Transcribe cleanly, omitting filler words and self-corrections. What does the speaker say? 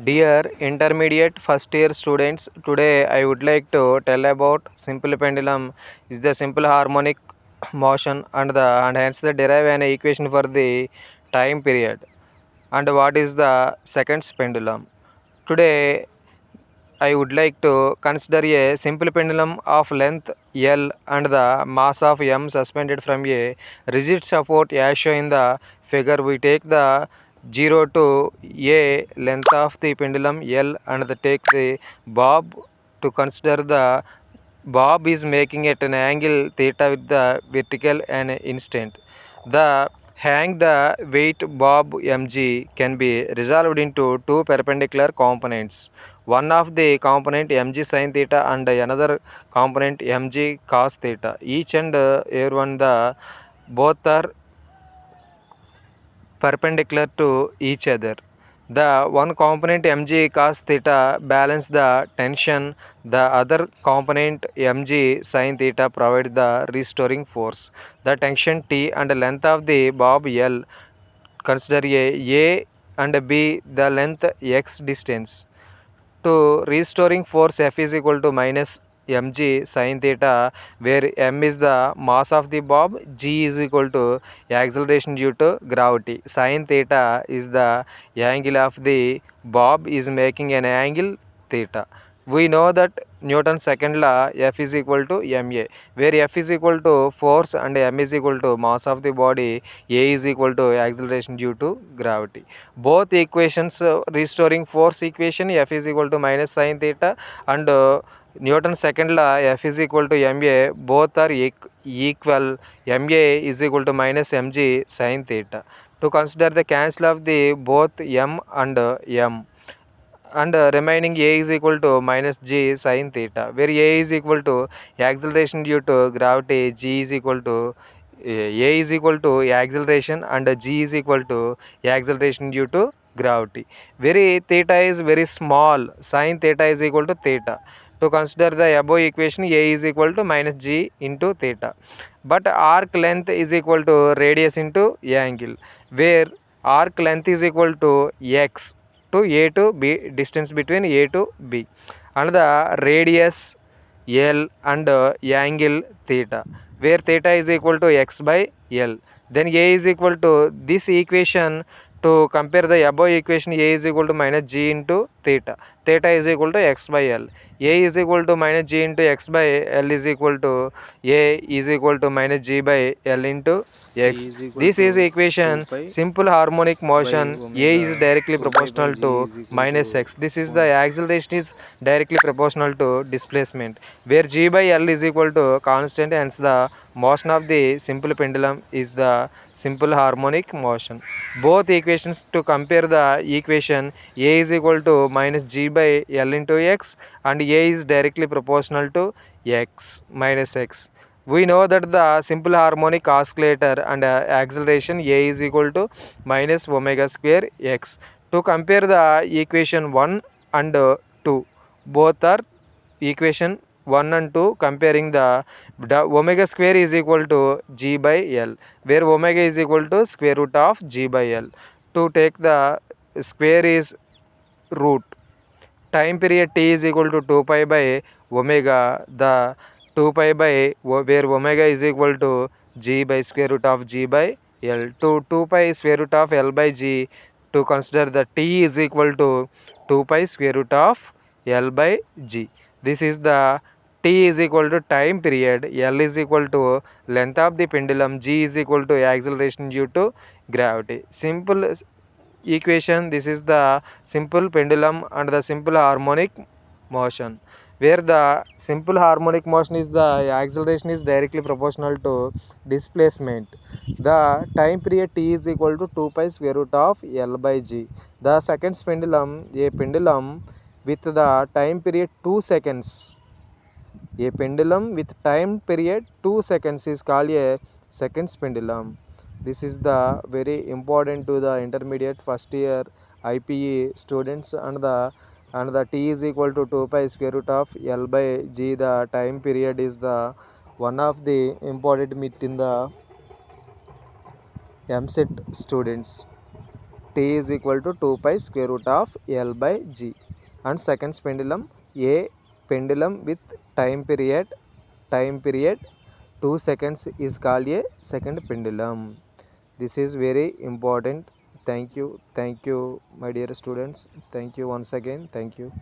Dear intermediate first year students, today I would like to tell about simple pendulum is the simple harmonic motion and hence the derive an equation for the time period and what is the seconds pendulum. Today I would like to consider a simple pendulum of length L and the mass of M suspended from a rigid support as shown in the figure. We take the 0 to A length of the pendulum L and take the bob to consider the bob is making at an angle theta with the vertical and instant. The hang the weight bob mg can be resolved into two perpendicular components. One of the component mg sin theta and another component mg cos theta. Each and every one the both are perpendicular to each other. The one component mg cos theta balance the tension, the other component mg sin theta provide the restoring force. The tension T and length of the bob L, consider A and B the length x distance. To restoring force F is equal to minus mg sin theta, where m is the mass of the bob, g is equal to acceleration due to gravity. Sin theta is the angle of the bob is making an angle theta. We know that Newton's second law F is equal to ma, where F is equal to force and m is equal to mass of the body, a is equal to acceleration due to gravity. Both equations, restoring force equation F is equal to minus sin theta and Newton's second law F is equal to ma, both are equal. Ma is equal to minus mg sin theta. To consider the cancel of the both m and m, and remaining a is equal to minus g sin theta, where a is equal to acceleration due to gravity, g is equal to a is equal to acceleration and g is equal to acceleration due to gravity. Very theta is very small, sin theta is equal to theta. To consider the above equation, a is equal to minus g into theta, but arc length is equal to radius into angle, where arc length is equal to x to a to b, distance between a to b, and the radius L and angle theta, where theta is equal to x by L. Then a is equal to this equation. To compare the above equation, a is equal to minus g into theta. Theta is equal to x by L. A is equal to minus g into x by L is equal to a is equal to minus g by L into x. This is equation simple harmonic motion. A is directly proportional to minus x. This is the acceleration is directly proportional to displacement, where g by L is equal to constant, hence the motion of the simple pendulum is the simple harmonic motion. Both equations, to compare the equation, a is equal to minus g by L into x and a is directly proportional to x minus x. We know that the simple harmonic oscillator and acceleration a is equal to minus omega square x. To compare the equation 1 and 2, both are equation 1 and 2 comparing the omega square is equal to g by L, where omega is equal to square root of g by L. To take the square is root. Time period t is equal to 2 pi by omega, the 2 pi by where omega is equal to g by square root of g by L, to 2 pi square root of L by g. To consider the t is equal to 2 pi square root of L by g. This is the t is equal to time period, L is equal to length of the pendulum, g is equal to acceleration due to gravity. Simple equation, this is the simple pendulum and the simple harmonic motion, where the simple harmonic motion is the acceleration is directly proportional to displacement. The time period t is equal to 2 pi square root of L by g. The seconds pendulum, a pendulum with the time period 2 seconds, a pendulum with time period 2 seconds is called a seconds pendulum. This is the very important to the intermediate first year IPE students, and the t is equal to 2 pi square root of L by g. The time period is the one of the important myth in the MSET students. T is equal to 2 pi square root of L by G. And second pendulum, a pendulum with time period 2 seconds is called a second pendulum. This is very important. Thank you my dear students. Thank you once again. Thank you.